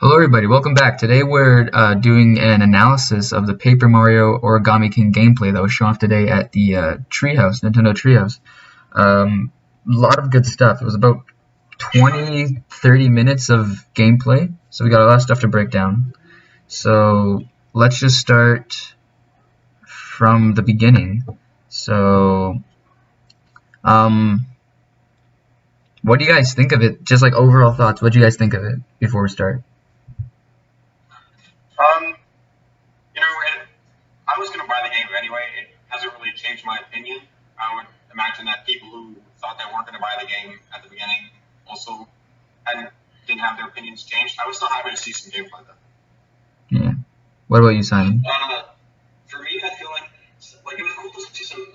Hello everybody, welcome back. Today we're doing an analysis of the Paper Mario Origami King gameplay that was shown off today at the Treehouse, Nintendo Treehouse. A lot of good stuff. It was about 20-30 minutes of gameplay, so we got a lot of stuff to break down. So let's just start from the beginning. So, what do you guys think of it? Just like overall thoughts, what do you guys think of it before we start? Um, I was going to buy the game anyway. It hasn't really changed my opinion. I would imagine that people who thought they weren't going to buy the game at the beginning also didn't have their opinions changed. I was still happy to see some gameplay though. Yeah. What about you, Simon? For me, I feel like it was cool to see some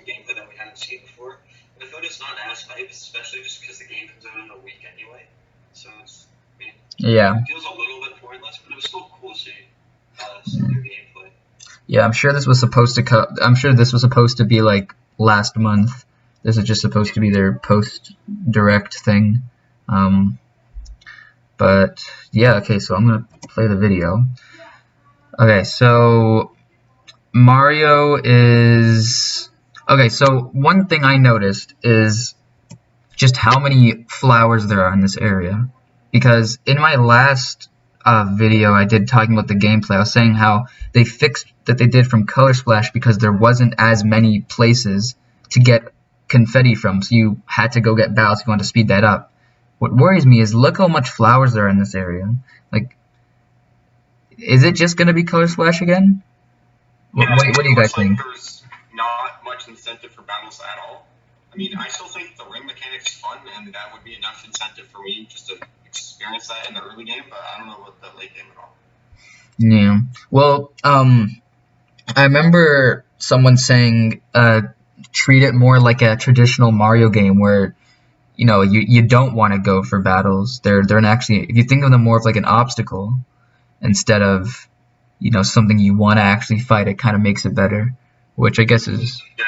gameplay that we hadn't seen before. But I feel like it's not as hype, especially just because the game comes out in a week anyway. So Yeah. It feels a little bit pointless, but it was still cool to see some new gameplay. Yeah, I'm sure this was supposed to be like last month. This is just supposed to be their post-direct thing. But yeah, okay, so I'm gonna play the video. Okay, so Mario is... Okay, so one thing I noticed is just how many flowers there are in this area. Because in my last video I did talking about the gameplay, I was saying how they fixed that they did from Color Splash because there wasn't as many places to get confetti from, so you had to go get battles if you wanted to speed that up. What worries me is look how much flowers there are in this area. Like, is it just going to be Color Splash again? Yeah, what do you guys think? There's not much incentive for battles at all. I mean, I still think the ring mechanic's fun, and that would be enough incentive for me just to experience that in the early game, but I don't know about the late game at all. Yeah. Well, I remember someone saying, treat it more like a traditional Mario game where, you know, you don't want to go for battles. They're actually, if you think of them more of like an obstacle instead of, you know, something you want to actually fight, it kind of makes it better, which I guess is... Yeah,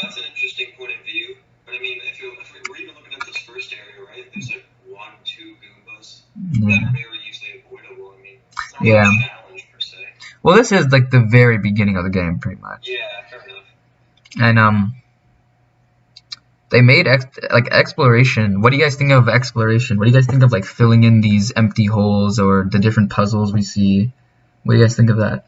that's an interesting point of view. But I mean, if we're even looking at this first area, right? There's like 1-2 Goombas that are very easily avoidable. I mean, it's not a challenge per se. Well, this is like the very beginning of the game, pretty much. Yeah, fair enough. And they made exploration. What do you guys think of exploration? What do you guys think of like filling in these empty holes or the different puzzles we see? What do you guys think of that?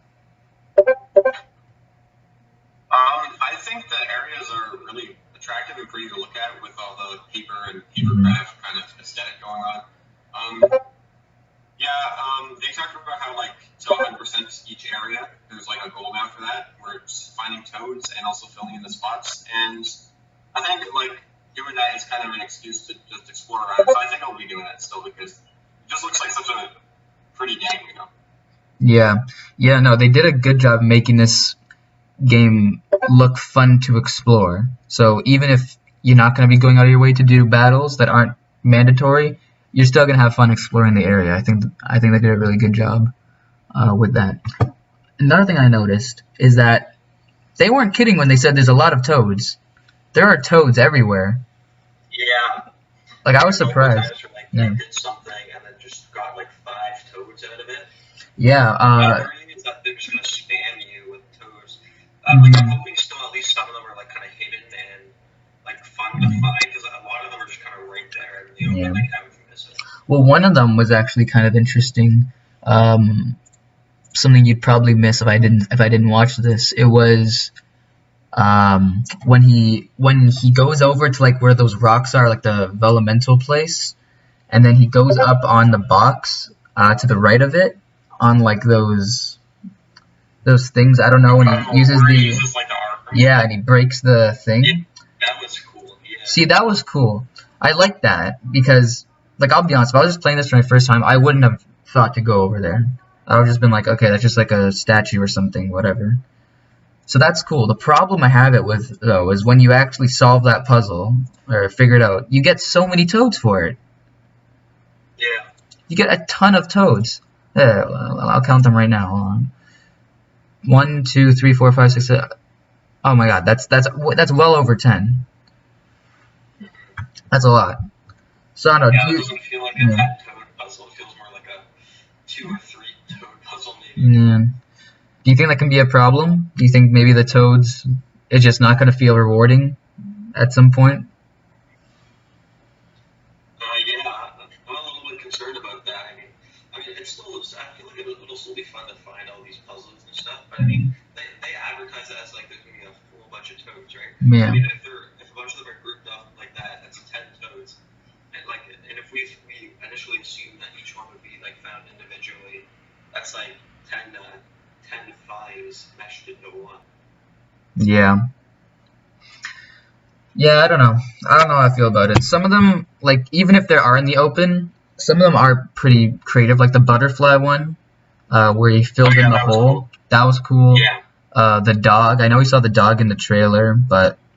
I think the areas are really attractive and pretty to look at with all the paper and papercraft kind of aesthetic going on. They talked about how like to 100% each area, there's like a goal now for that, where it's finding toads and also filling in the spots. And I think like doing that is kind of an excuse to just explore around. So I think I'll be doing that still because it just looks like such a pretty game, you know. Yeah, no, they did a good job making this game look fun to explore. So even if you're not going to be going out of your way to do battles that aren't mandatory, you're still going to have fun exploring the area. I think they did a really good job with that. Another thing I noticed is that they weren't kidding when they said there's a lot of toads. There are toads everywhere. Yeah. Like, I was surprised. They did something and then just got like 5 toads out of it. Yeah. My worry is that they're just going to spam you with toads. I'm hoping still at least some of them are like kind of hidden and like fun to find because a lot of them are just kind of right there and you don't really have to miss it. Well, one of them was actually kind of interesting. Something you'd probably miss if I didn't watch this. It was when he goes over to like where those rocks are, like the Vellumental place, and then he goes up on the box to the right of it on like those things. I don't know, and he uses like the arc. Yeah, and he breaks the thing. Yeah, that was cool. Yeah. See, that was cool. I like that because, like, I'll be honest, if I was just playing this for my first time, I wouldn't have thought to go over there. I would have just been like, okay, that's just like a statue or something, whatever. So that's cool. The problem I have it with, though, is when you actually solve that puzzle, or figure it out, you get so many toads for it. Yeah. You get a ton of toads. Yeah, I'll count them right now. Hold on. 1, 2, 3, 4, 5, 6, 7. Oh my god, that's well over 10. That's a lot. So I don't know. Yeah, it doesn't feel like a toad puzzle. It feels more more like a 2 or 3 toad puzzle maybe. Yeah. Do you think that can be a problem? Do you think maybe the toads is just not going to feel rewarding at some point? Yeah, I'm a little bit concerned about that. I mean, it's still. I feel like it'll still be fun to find all these puzzles and stuff. But I mean, they advertise it as like there's gonna be a whole bunch of toads, right? Yeah. I mean, if a bunch of them are grouped up like that, that's 10 toads. And if we initially assume that each one would be like found individually, that's like 10 fives meshed into one. Yeah. Yeah, I don't know. I don't know how I feel about it. Some of them, like, even if they are in the open, some of them are pretty creative. Like the butterfly one, where he filled in the hole. Cool. That was cool. Yeah. The dog. I know we saw the dog in the trailer,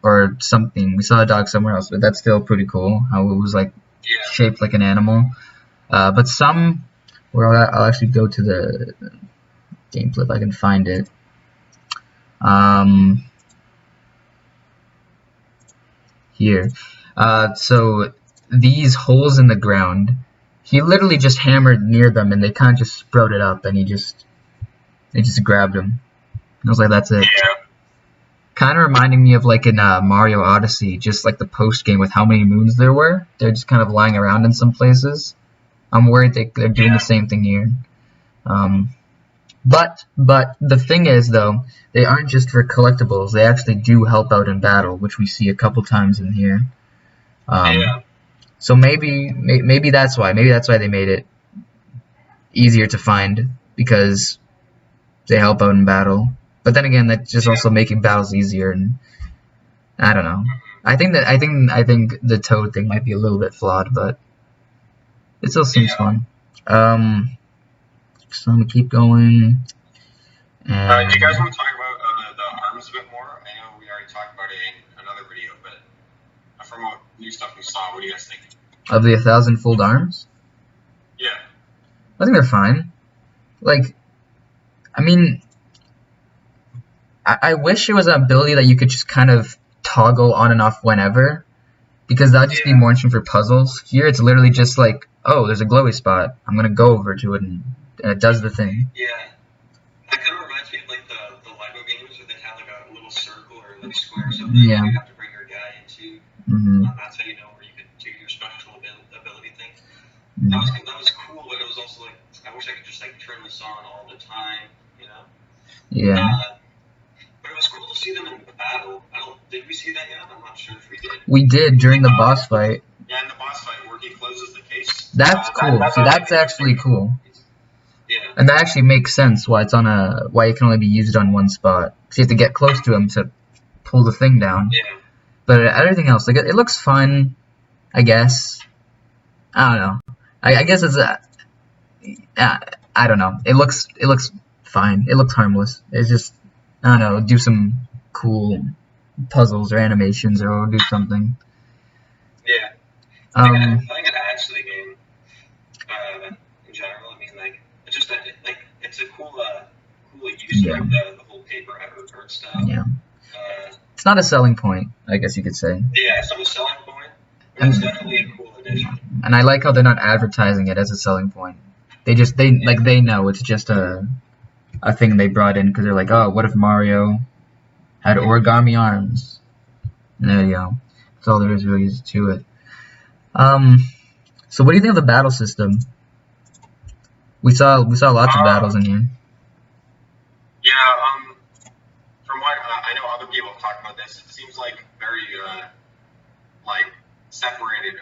or something. We saw a dog somewhere else, but that's still pretty cool. How it was like shaped like an animal. But some, where I'll actually go to the gameplay if I can find it. Here. So these holes in the ground, he literally just hammered near them and they kind of just sprouted up and they just grabbed him. I was like, that's it. Yeah. Kind of reminding me of like in Mario Odyssey, just like the post game with how many moons there were. They're just kind of lying around in some places. I'm worried they're doing the same thing here. But the thing is, though, they aren't just for collectibles. They actually do help out in battle, which we see a couple times in here. So maybe that's why. Maybe that's why they made it easier to find, because they help out in battle. But then again, that's just also making battles easier, and I don't know. I think the toad thing might be a little bit flawed, but it still seems fun. So I'm gonna keep going. And Do you guys want to talk about the arms a bit more? I know we already talked about it in another video, but from what new stuff we saw, what do you guys think? Of the 1,000-fold arms? Yeah. I think they're fine. Like, I mean, I wish it was an ability that you could just kind of toggle on and off whenever, because that'd just be more interesting for puzzles. Here it's literally just like, oh, there's a glowy spot. I'm gonna go over to it and it does the thing. Yeah. That kind of reminds me of like the Lego games where they have like a little circle or like square or something you have to bring your guy into. That's how you know where you could do your special ability thing. That was cool, but it was also like, I wish I could just like turn this on all the time, you know? Yeah. But it was cool to see them in the battle. Did we see that yet? I'm not sure if we did. We did during the boss fight. Yeah, in the boss fight where he closes the case. That's cool. See, that's actually cool. Yeah. And that actually makes sense why why it can only be used on one spot. So you have to get close to him to pull the thing down. Yeah. But everything else, like it looks fun, I guess. I don't know. I guess it's I don't know. It looks fine. It looks harmless. It's just, I don't know, do some cool puzzles or animations or do something. Yeah. I think it adds to the game in general. I mean, like, it's just it's a cool use of the whole paper art style. Yeah. It's not a selling point, I guess you could say. Yeah, it's not a selling point, but it's definitely a cool addition. And I like how they're not advertising it as a selling point. They know it's just a thing they brought in because they're like, oh, what if Mario had origami arms? And there you go. That's all there is really to it. So what do you think of the battle system? We saw lots of battles in here. Yeah, from what I know, other people have talked about this. It seems like very like separated.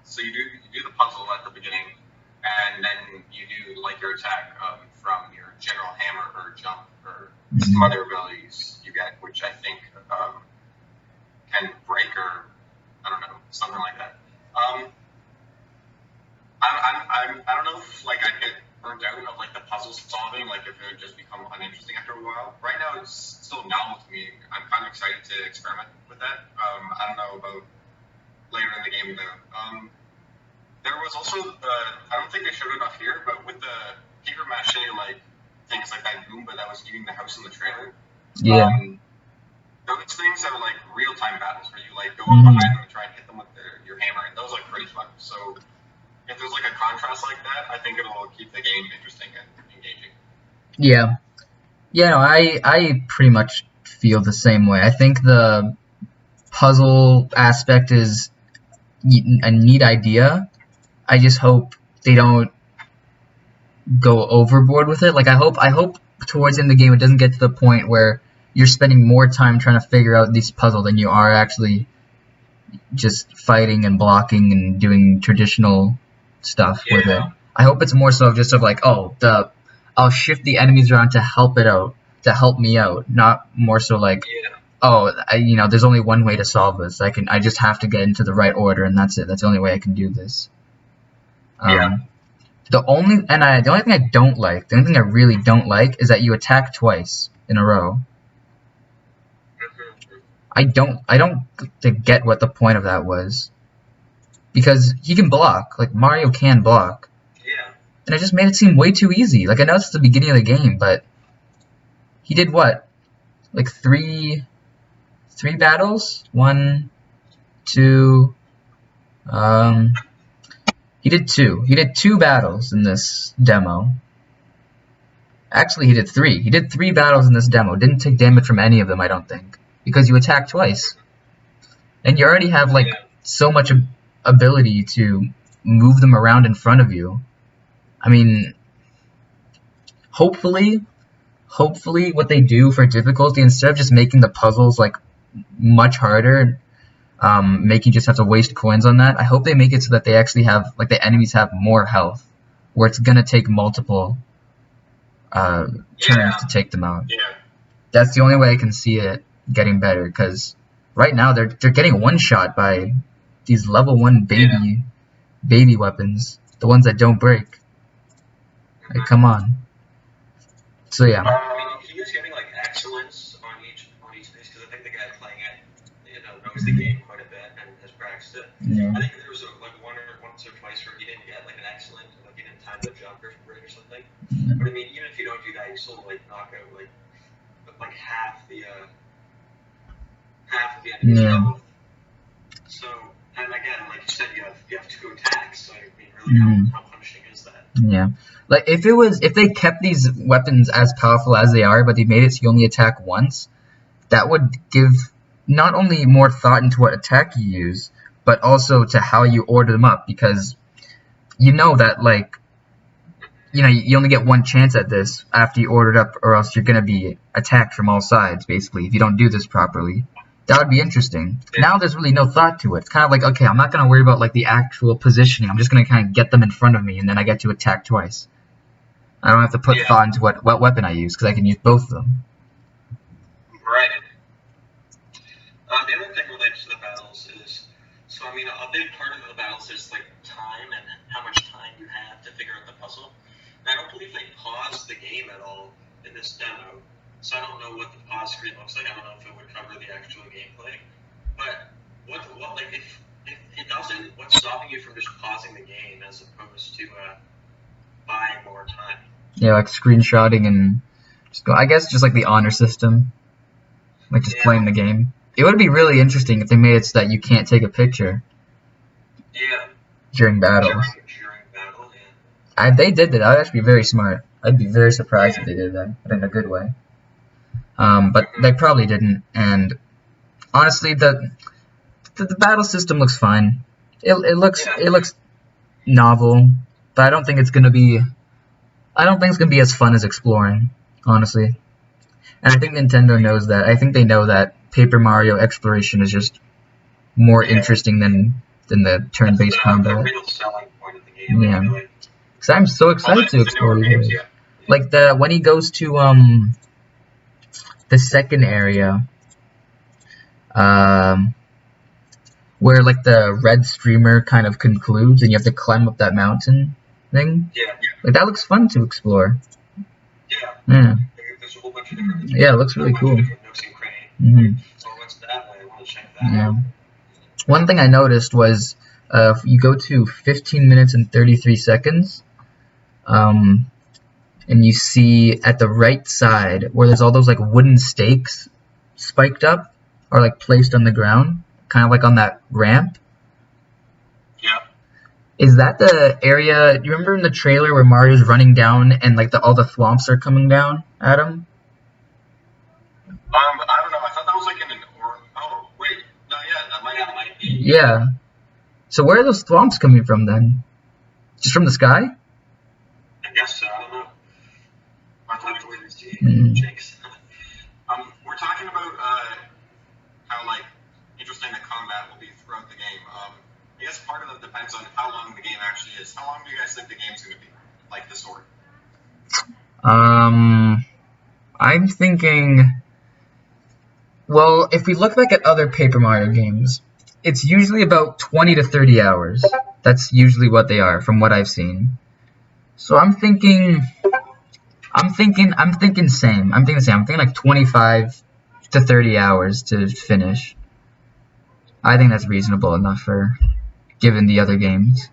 So you do the puzzle at the beginning, and then you do like your attack from your general hammer or jump or some other abilities you get, which I think can break or I don't know, something like that. I don't know if like I'd get burnt out of like the puzzle solving, like if it would just become uninteresting after a while. Right now it's still novel to me. I'm kind of excited to experiment with that. I don't know about later in the game though. There was also I don't think they showed it off here, but with the paper mache like things like that Goomba that was eating the house in the trailer. Yeah. Those things are like real time battles where you like go up behind them and try and hit them with your hammer, and those look pretty fun. So if there's like a contrast like that, I think it'll keep the game interesting and engaging. Yeah. Yeah, no, I pretty much feel the same way. I think the puzzle aspect is a neat idea. I just hope they don't go overboard with it. Like I hope towards the end of the game it doesn't get to the point where you're spending more time trying to figure out these puzzles than you are actually just fighting and blocking and doing traditional stuff with it. I hope it's more so just of like, oh, I'll shift the enemies around to help me out, not more so like, oh, there's only one way to solve this. I just have to get into the right order, and that's it. That's the only way I can do this. The only thing I really don't like is that you attack twice in a row. I don't get what the point of that was, because he can block, like Mario can block. Yeah. And it just made it seem way too easy. Like I know it's the beginning of the game, but he did what? Like three battles? 1, 2, he did 2. He did 2 battles in this demo. Actually, he did 3. He did 3 battles in this demo. Didn't take damage from any of them, I don't think. Because you attack twice. And you already have, like, so much ability to move them around in front of you. I mean, hopefully what they do for difficulty, instead of just making the puzzles, like, much harder, making you just have to waste coins on that, I hope they make it so that they actually have, like, the enemies have more health, where it's gonna take multiple turns to take them out. That's the only way I can see it getting better, because right now they're getting one-shot by these level 1 baby weapons, the ones that don't break. Like, come on. So yeah. I mean, he is getting like excellence on each piece, because I think the guy playing it, knows the game quite a bit and has practiced it. Yeah. I think there was like once or twice where he didn't get like an excellent, like he didn't time the jump or break or something. But I mean, even if you don't do that, you still like knock out like half the enemy's health. So, and again, like you said, you have 2 attacks. So I mean, really, how punishing is that? Yeah. Like if they kept these weapons as powerful as they are, but they made it so you only attack once, that would give not only more thought into what attack you use, but also to how you order them up, because you know that, like, you only get one chance at this after you order it up, or else you're gonna be attacked from all sides, basically, if you don't do this properly. That would be interesting. Now there's really no thought to it. It's kind of like, okay, I'm not gonna worry about like the actual positioning. I'm just gonna kind of get them in front of me, and then I get to attack twice. I don't have to put thought into what weapon I use, because I can use both of them. Right. The other thing related to the battles is, so I mean, a big part of the battles is like time and how much time you have to figure out the puzzle. And I don't believe they paused the game at all in this demo, so I don't know what the pause screen looks like. I don't know if it would cover the actual gameplay. But what like if it doesn't, what's stopping you from just pausing the game as opposed to buying more time? Yeah, like screenshotting and I guess just like the honor system, like just playing the game. It would be really interesting if they made it so that you can't take a picture. During battles. During battle, yeah. They did that. That would actually be very smart. I'd be very surprised if they did that, but in a good way. But they probably didn't. And honestly, the battle system looks fine. It looks novel, but I don't think it's gonna be as fun as exploring, honestly. And I think Nintendo knows that. I think they know that Paper Mario exploration is just more interesting than the turn-based combat. The real selling point of the game. Yeah. Because I'm so excited to explore these areas. Like when he goes to the second area, where like the red streamer kind of concludes, and you have to climb up that mountain thing. Like that looks fun to explore. Yeah. There's a whole bunch of different. Yeah, it looks really cool. So what's that way? I want to check that out. One thing I noticed was if you go to 15 minutes and 33 seconds, and you see at the right side where there's all those like wooden stakes spiked up or like placed on the ground, kind of like on that ramp. Is that the area? Do you remember in the trailer where Mario's running down and like all the thwomps are coming down at him? I don't know. I thought that was like in an oh wait, no, yeah, that might be. Yeah. So where are those thwomps coming from then? Just from the sky? I guess so. I don't know. I thought it was Jinx. We're talking about how like interesting the combat will be throughout the game. I guess part of it depends on how long the game actually is. How long do you guys think the game's going to be? Like the story? I'm thinking. Well, if we look back at other Paper Mario games, it's usually about 20 to 30 hours. That's usually what they are, from what I've seen. So I'm thinking same. I'm thinking the same. I'm thinking like 25 to 30 hours to finish. I think that's reasonable enough for given the other games.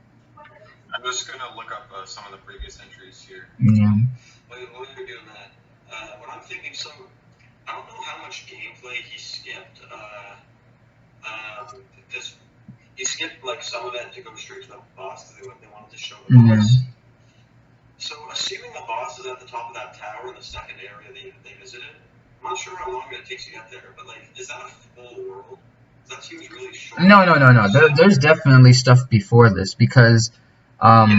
I'm just gonna look up some of the previous entries here. Yeah. While you're doing that, what I'm thinking, so I don't know how much gameplay he skipped. Because he skipped like some of it to go straight to the boss because they wanted to show the boss. So assuming the boss is at the top of that tower in the second area they visited, I'm not sure how long it takes to get there, but like, is that a full world? That seems really short. No. There's definitely stuff before this because, what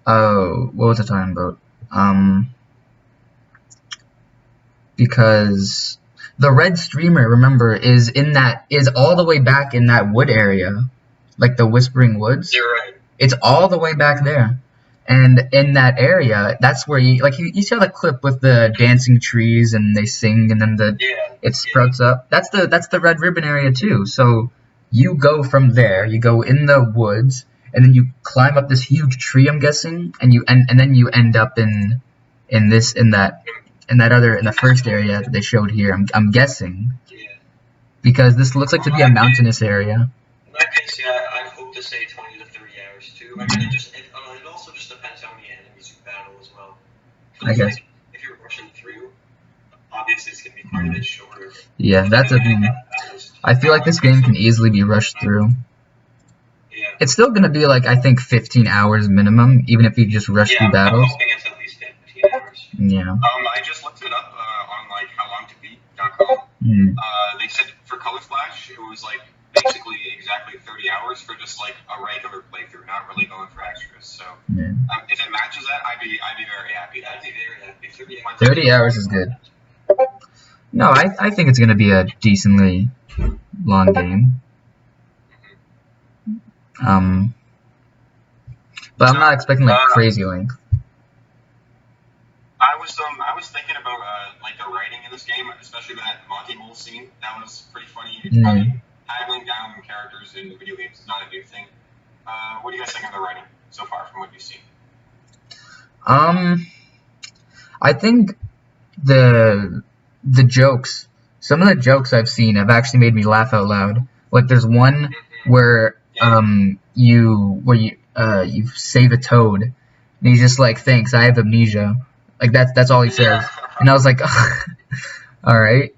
was I talking about? Because the red streamer, remember, is all the way back in that wood area, like the Whispering Woods. You're right. It's all the way back there. And in that area, that's where you see the clip with the dancing trees and they sing and then it sprouts up. That's the red ribbon area too. So you go from there, you go in the woods, and then you climb up this huge tree, I'm guessing, and then you end up in the first area that they showed here. I'm guessing. Yeah. Because this looks like to be a mountainous area. In that case, yeah, I'd hope to say 20 to 30 hours too. I mean, it also just depends how many enemies you battle as well. I guess. Like, if you're rushing through, obviously it's going to be quite a bit shorter. Yeah, that's a thing. I feel like this game can easily be rushed through. Yeah. It's still going to be like, I think, 15 hours minimum, even if you just rush through battles. I'm hoping it's at least 15 hours. Yeah. I just looked it up on like howlongtobeat.com. They said for Color Flash, it was like basically exactly 30 hours for just like a regular playthrough, not really going for extras. So if it matches that, I'd be very happy. I'd be very happy. 30 hours is good. No, I think it's going to be a decently long game. But I'm not expecting like crazy length. I was thinking about like the writing in this game, especially that Monty Mole scene. That was pretty funny. Haggling down characters in video games is not a new thing. What do you guys think of the writing so far from what you've seen? I think the jokes, some of the jokes I've seen have actually made me laugh out loud. Like there's one where you save a toad, and he's just like, "Thanks, I have amnesia." Like that's all he says, and I was like, "All right."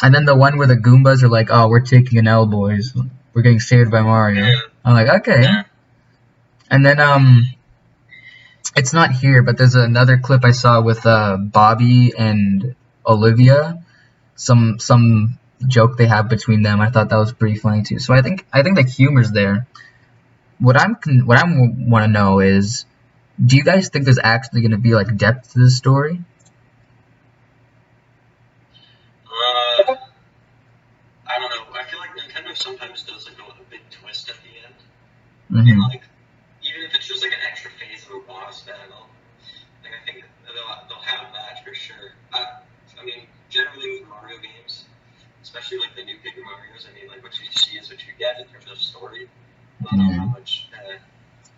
And then the one where the Goombas are like, "Oh, we're taking an L, boys. We're getting saved by Mario." I'm like, "Okay." And then it's not here, but there's another clip I saw with Bobby and Olivia. Some joke they have between them. I thought that was pretty funny too. So I think the humor's there. What I want to know is, do you guys think there's actually going to be like depth to this story? I don't know. I feel like Nintendo sometimes does like a big twist at the end. And like, even if it's just like an extra phase of a boss battle, like I think they'll have that for sure. I mean, generally with Mario games, especially like the new Paper Marios, I mean, like what you see is what you get in terms of story. I don't know how much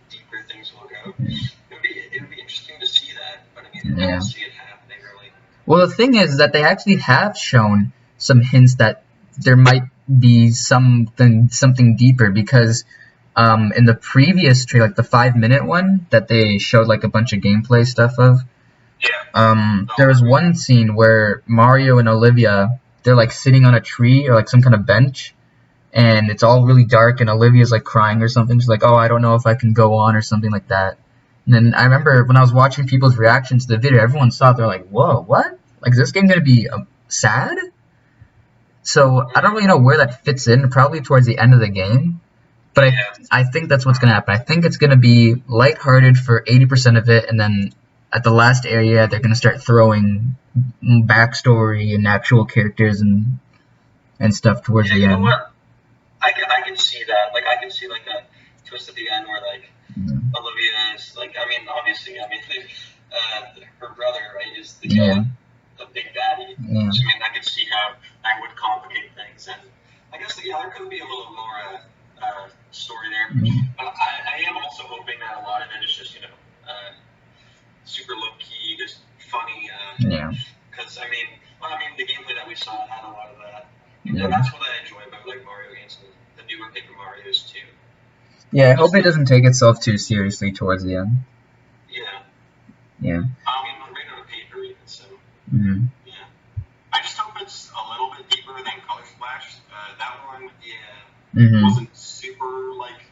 deeper things will go. It would be interesting to see that, but I mean, I don't see it happening really. Well, the thing is that they actually have shown some hints that there might be something deeper, because in the previous trailer, like the 5-minute one that they showed like a bunch of gameplay stuff of, there was one scene where Mario and Olivia, they're like sitting on a tree or like some kind of bench, and it's all really dark, and Olivia's like crying or something. She's like, "Oh, I don't know if I can go on," or something like that. And then I remember when I was watching people's reactions to the video, everyone saw it. They're like, "Whoa, what? Like, is this game gonna be sad?" So I don't really know where that fits in. Probably towards the end of the game, but I think that's what's gonna happen. I think it's gonna be lighthearted for 80% of it, and then at the last area, they're gonna start throwing backstory and actual characters and stuff towards the You know end. what? I can see that. Like, I can see like a twist at the end where like Olivia is like, I mean, obviously, her brother, right, is the big daddy. Yeah. So I mean, I could see how that would complicate things, and I guess there could be a little more story there. But I am also hoping that a lot of it is just super low key, just funny. Because I mean, the gameplay that we saw had a lot of that. And that's what I enjoy about like Mario games and the newer Paper Marios too. Yeah, I hope it doesn't take itself too seriously towards the end. Yeah. Yeah. I mean, we're right on a paper even, so. Yeah. I just hope it's a little bit deeper than Color Splash. That one, wasn't super like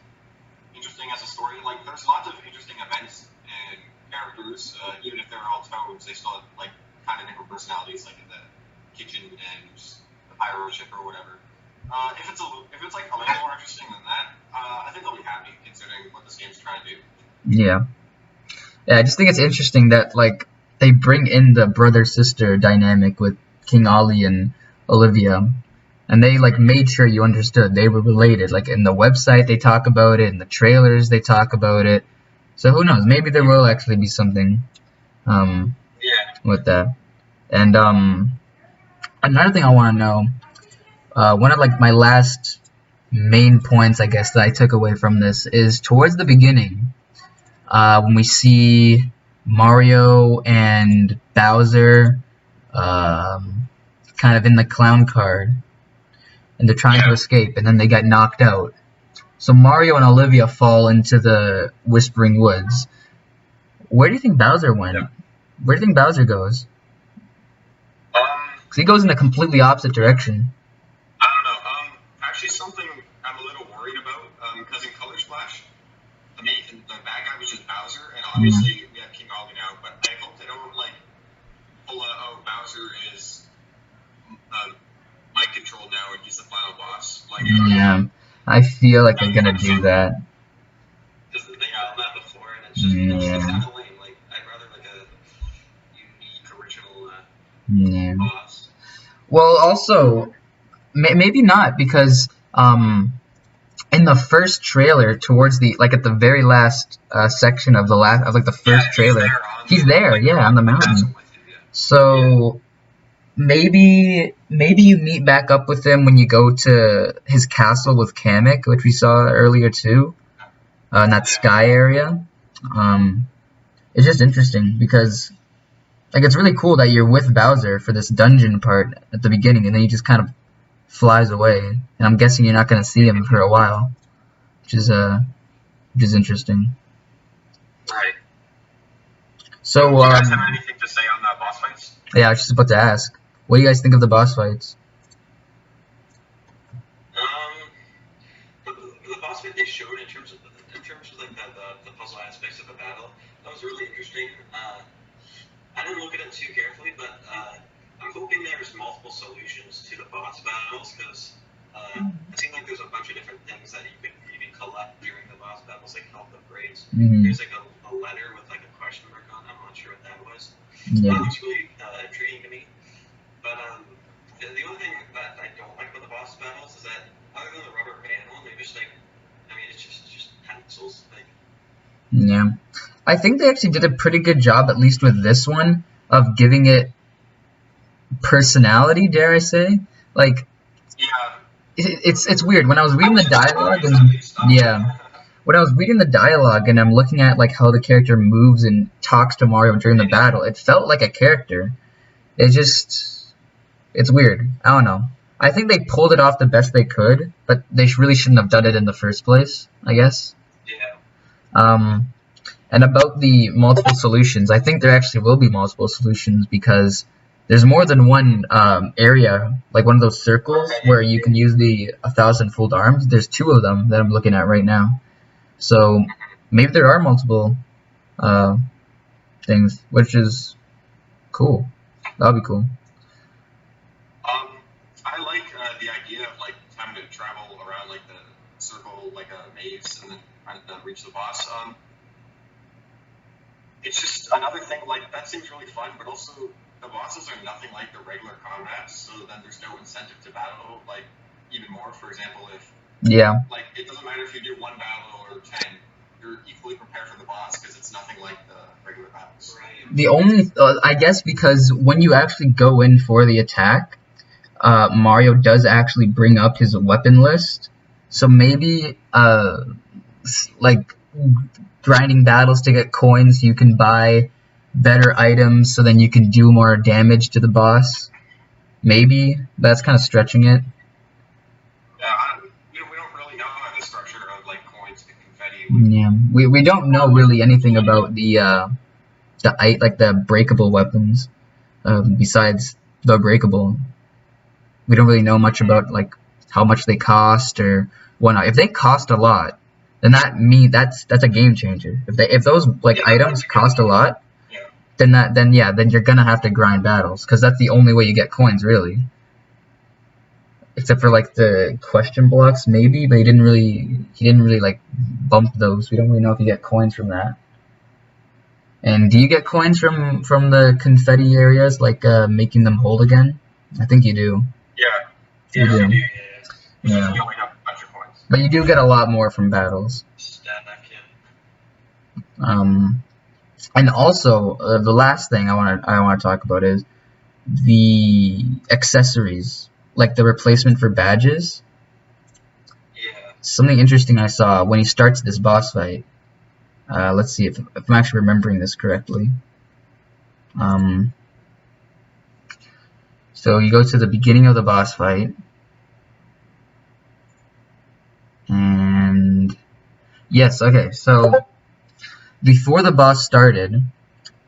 interesting as a story. Like, there's lots of interesting events and characters. Even if they're all toads, they still have like kind of different personalities, like in the kitchen and the pyro ship or whatever. If it's like a little more interesting than that, I think I'll be happy considering what this game's trying to do. Yeah, I just think it's interesting that like they bring in the brother-sister dynamic with King Ollie and Olivia, and they like made sure you understood they were related. Like in the website they talk about it, in the trailers they talk about it. So who knows? Maybe there will actually be something with that. And another thing I want to know. One of like my last main points, I guess, that I took away from this is towards the beginning, when we see Mario and Bowser, kind of in the clown card, and they're trying to escape, and then they get knocked out. So Mario and Olivia fall into the Whispering Woods. Where do you think Bowser went? Where do you think Bowser goes? Because he goes in a completely opposite direction. I don't know. Actually, something I'm a little worried about, because in Color Splash, the bad guy was just Bowser, and obviously we have King Ollie now, but I hope they don't like pull out, oh, Bowser is mind controlled now and he's the final boss. Like, I feel like they're gonna do that. Because they've done that before, and it's just it's kind of lame. Like, I'd rather like a unique, original boss. Well, also, maybe not, because in the first trailer, towards the like at the very last section of the first trailer, he's there, on the mountain. So maybe you meet back up with him when you go to his castle with Kamek, which we saw earlier too, in that sky area. It's just interesting because like it's really cool that you're with Bowser for this dungeon part at the beginning, and then he just kind of flies away, and I'm guessing you're not going to see him for a while, which is interesting. Right. So, do you guys have anything to say on the boss fights? Yeah, I was just about to ask. What do you guys think of the boss fights? The boss fight they showed in terms of like the puzzle aspects of the battle, that was really interesting. I didn't look at it too carefully, but I'm hoping there's multiple solutions to the boss battles, because it seemed like there's a bunch of different things that you could even collect during the boss battles, like health upgrades. There's like a letter with like a question mark on it. I'm not sure what that was. That looks really intriguing to me. But the only thing that I don't like about the boss battles is that other than the rubber band one, they're just like, I mean, it's just pencils. Like. Yeah. I think they actually did a pretty good job, at least with this one, of giving it personality, dare I say. Like, it's weird. When I was reading the dialogue, when I was reading the dialogue and I'm looking at like how the character moves and talks to Mario during the battle, it felt like a character. It's weird. I don't know. I think they pulled it off the best they could, but they really shouldn't have done it in the first place, I guess. And about the multiple solutions, I think there actually will be multiple solutions, because There's more than one area, like one of those circles where you can use the 1,000-fold arms. There's 2 of them that I'm looking at right now. So maybe there are multiple things, which is cool. That'll be cool. I like the idea of like having to travel around like the circle, like a maze, and then trying to reach the boss. It's just another thing. Like that seems really fun, but also the bosses are nothing like the regular combats, so then there's no incentive to battle like even more. For example, if like it doesn't matter if you do 1 battle or 10, you're equally prepared for the boss because it's nothing like the regular battles. Right. The only, I guess, because when you actually go in for the attack, Mario does actually bring up his weapon list. So maybe, like, grinding battles to get coins, you can buy better items so then you can do more damage to the boss. Maybe. That's kind of stretching it. Yeah, we don't really know how the structure of like coins and confetti. Yeah, we don't know really anything about the breakable weapons, besides the breakable. We don't really know much about like how much they cost or whatnot. If they cost a lot, then that's a game changer. If those like items cost a lot, then you're gonna have to grind battles because that's the only way you get coins really. Except for like the question blocks maybe, but he didn't really like bump those. We don't really know if you get coins from that. And do you get coins from the confetti areas, like making them whole again? I think you do. Yeah. You do. Yeah. You only have a bunch of coins. But you do get a lot more from battles. And also the last thing I want to talk about is the accessories, like the replacement for badges. Yeah. Something interesting I saw when he starts this boss fight. Let's see if I'm actually remembering this correctly. So you go to the beginning of the boss fight, and yes, okay. So before the boss started,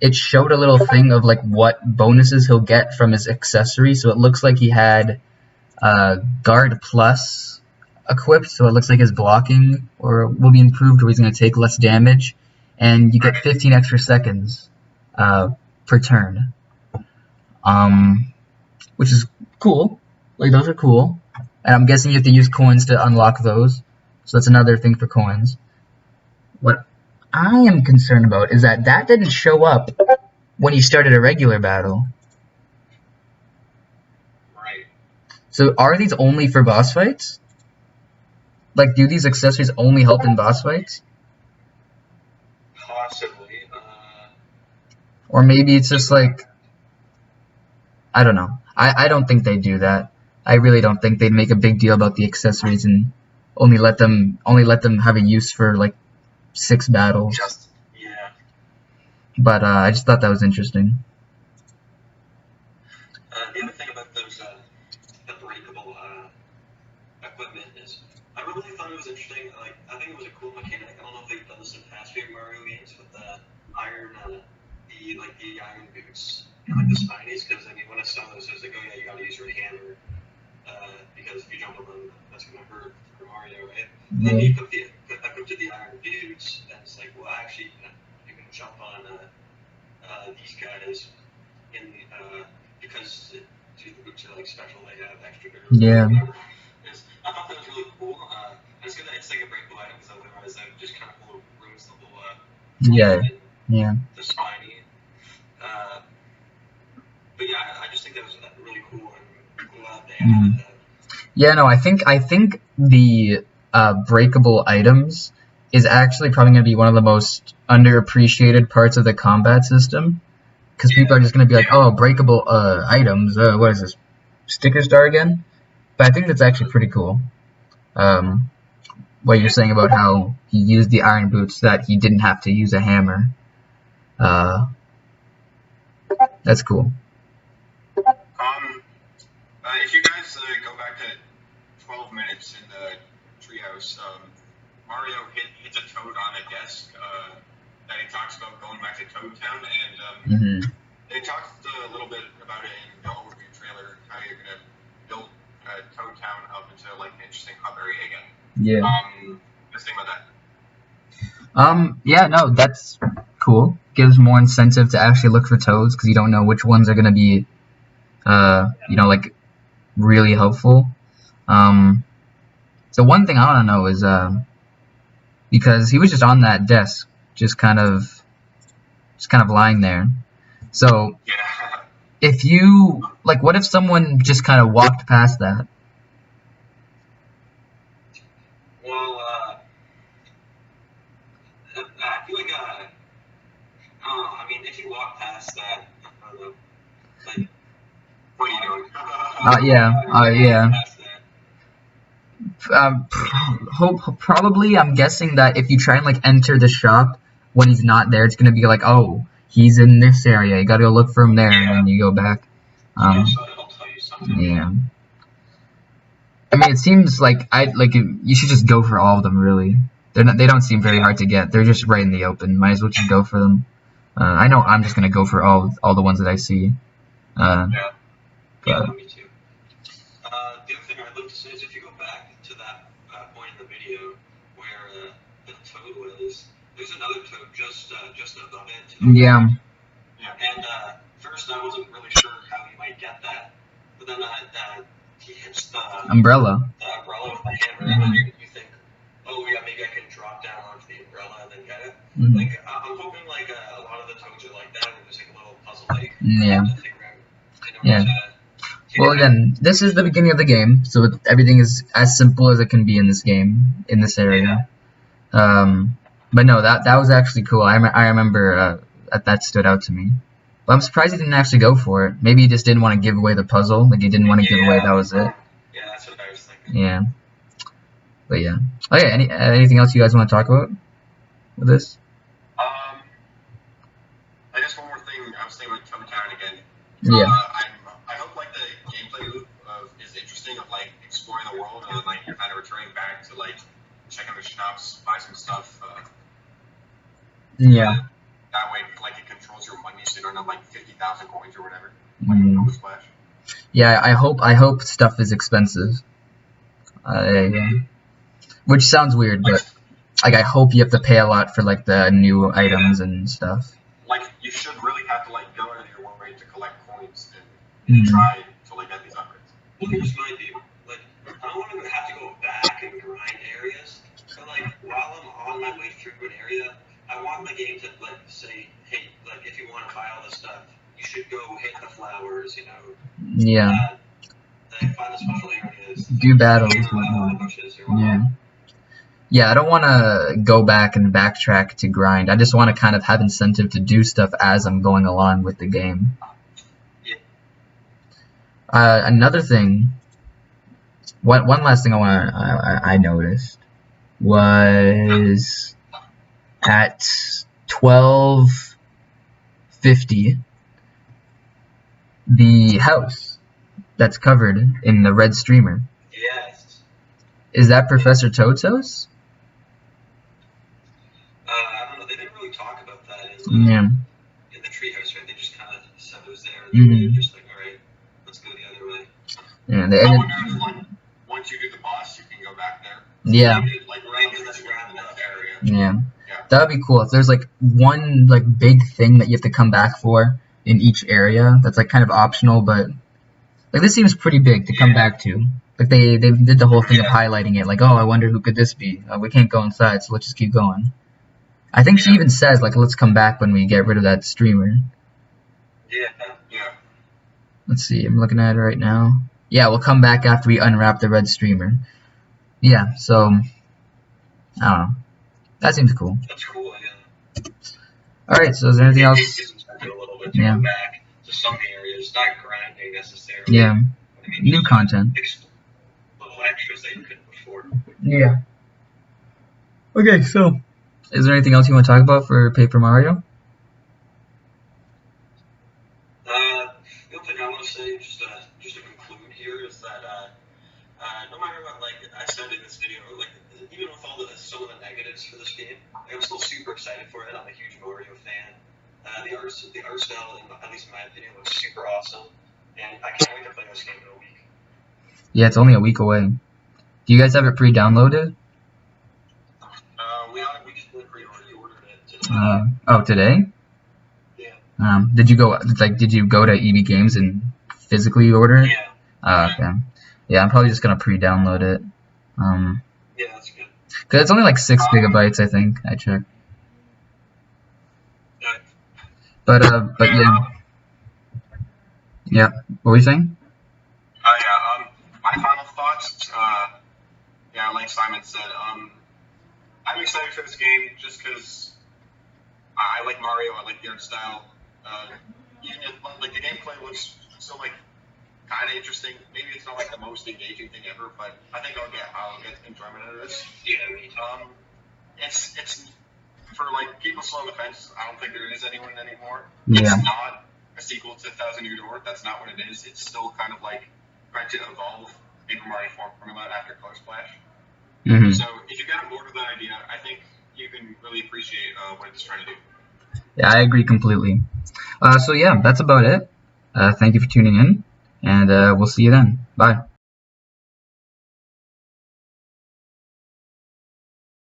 it showed a little thing of like what bonuses he'll get from his accessories. So it looks like he had Guard Plus equipped, so it looks like his blocking will be improved, or he's going to take less damage, and you get 15 extra seconds per turn, which is cool. Like those are cool, and I'm guessing you have to use coins to unlock those. So that's another thing for coins. What I am concerned about is that didn't show up when you started a regular battle. Right. So are these only for boss fights? Like, do these accessories only help in boss fights? Possibly. Or maybe it's just like, I don't know. I don't think they do that. I really don't think they'd make a big deal about the accessories and only let them have a use for like 6 battles. Yeah. But I just thought that was interesting. The other thing about those the breakable equipment is I really thought it was interesting. Like I think it was a cool mechanic. I don't know if they've done this in past few Mario games with the iron the iron boots and like the spinies. Because I mean when I saw those, I was like, oh yeah, you got to use your hammer because if you jump on them, that's gonna hurt for Mario, right? And then you put the iron boots, and it's like, well, actually, you can jump on these guys in because the boots are like special. They have extra barrels. Yeah. I thought that was really cool. It's like a breakable item because otherwise that would just kind of ruins the whole the spiny. But yeah, I just think that was really cool and glad they added that. Yeah, no, I think the breakable items is actually probably going to be one of the most underappreciated parts of the combat system, because people are just going to be like, oh, breakable items, what is this, sticker star again? But I think that's actually pretty cool. What you're saying about how he used the iron boots, that he didn't have to use a hammer. That's cool. If you guys go back to 12 minutes in the treehouse, Mario hits a toad on a desk that he talks about going back to Toad Town, and they talked a little bit about it in the overview trailer, how you're gonna build Toad Town up into like an interesting hub area again. Yeah. Just think about that. Yeah, no, that's cool. Gives more incentive to actually look for toads because you don't know which ones are gonna be, like really helpful. So one thing I want to know is, because he was just on that desk, just kind of lying there. So Yeah. if you like, what if someone just kind of walked past that? Well, I feel like, I don't know, I mean, if you walk past that, I don't know, like, What are you doing? Yeah. past that. Probably. I'm guessing that if you try and like enter the shop when he's not there, it's gonna be like, oh, he's in this area. You gotta go look for him there, and then you go back. Yeah, so it'll tell you something. Yeah. I mean, it seems like you should just go for all of them. Really, they don't seem very hard to get. They're just right in the open. Might as well just go for them. I know I'm just gonna go for all the ones that I see. Yeah, But me too. The other thing I'd like to say is if you go back to that point in the video where the toad was, there's another toad just above it. To the yeah, right. And first I wasn't really sure how you might get that, but then he hits the umbrella. Umbrella with the hammer, and then you think, oh yeah, maybe I can drop down onto the umbrella and then get it. Mhm. Like I'm hoping like a lot of the toads are like that, where there's like a little puzzle like Yeah. to figure out in order Yeah. to. Well, again, this is the beginning of the game, so everything is as simple as it can be in this game, in this area. But no, that was actually cool. I remember that stood out to me. But I'm surprised he didn't actually go for it. Maybe he just didn't want to give away the puzzle. Like he didn't want to give away that was it. Yeah, that's what I was thinking. Yeah. But yeah. Oh yeah. Anything else you guys want to talk about with this? I guess one more thing. I was thinking about Toad Town again. Yeah. I hope like the gameplay loop is interesting of like exploring the world and then like you're kind of returning back to like check out the shops, buy some stuff. Yeah. That way, like it controls your money, so you don't have like 50,000 coins or whatever. Mm. Splash. Yeah. I hope stuff is expensive. Yeah. Which sounds weird, but like I hope you have to pay a lot for like the new items and stuff. Like you should really have to like go out of your way to collect coins and try to like get these upgrades. Well, here's my deal. Like I don't want to have to go back and grind areas, but like while I'm on my way through an area, I want the game to like say, hey, like if you want to buy all this stuff, you should go hit the flowers, you know. Yeah. Find the special areas. Do battles. Bushes or Yeah. Yeah, I don't want to go back and backtrack to grind. I just want to kind of have incentive to do stuff as I'm going along with the game. Yeah. Another thing, one last thing I noticed was at 12:50, the house that's covered in the red streamer. Yes. Is that Professor Toad's house? I don't know. They didn't really talk about that in the treehouse, right? They just kind of said it was there, and they were just like, all right, let's go the other way. Yeah. I wonder if like once you do the boss, you can go back there. Yeah. Like right in this roundabout area. Yeah. That would be cool if there's like one like big thing that you have to come back for in each area. That's like kind of optional, but like this seems pretty big to come back to. Like they did the whole thing of highlighting it. Like, oh, I wonder who could this be. We can't go inside, so let's just keep going. I think she even says like, let's come back when we get rid of that streamer. Yeah. Let's see. I'm looking at it right now. Yeah, we'll come back after we unwrap the red streamer. Yeah. So I don't know. That seems cool. That's cool. Yeah. All right. So is there anything else? A little bit to go back to some areas, not grinding necessarily. Yeah. I mean, New content. Little extras that you couldn't before. Yeah. Okay, so is there anything else you want to talk about for Paper Mario? The only thing I want to say, just to conclude here, is that no matter what, like I said in this video, like even with some of the negatives for this game, I'm still super excited for it. I'm a huge Mario fan. The art art style, at least in my opinion, looks super awesome, and I can't wait to play this game in a week. Yeah, it's only a week away. Do you guys have it pre-downloaded? We just pre-ordered it today. Oh, today? Yeah. Did you go to EB Games and physically order it? Yeah. Okay. Yeah, I'm probably just gonna pre-download it. Yeah, that's good. Cause it's only like 6 gigabytes, I think. I checked. But yeah. Yeah. What were you saying? My final thoughts. Yeah, like Simon said, I'm excited for this game just because I like Mario. I like the art style. Even if, like, the gameplay looks so like kind of interesting. Maybe it's not like the most engaging thing ever, but I think I'll get enjoyment out of this. Yeah. It's for like people still on the fence. I don't think there is anyone anymore. Yeah. It's not a sequel to Thousand Year Door. That's not what it is. It's still kind of like trying to evolve Paper Mario formula after Color Splash. Mm-hmm. So if you got on board with that idea, I think you can really appreciate what it's trying to do. Yeah, I agree completely. So yeah, that's about it. Thank you for tuning in, and we'll see you then. Bye.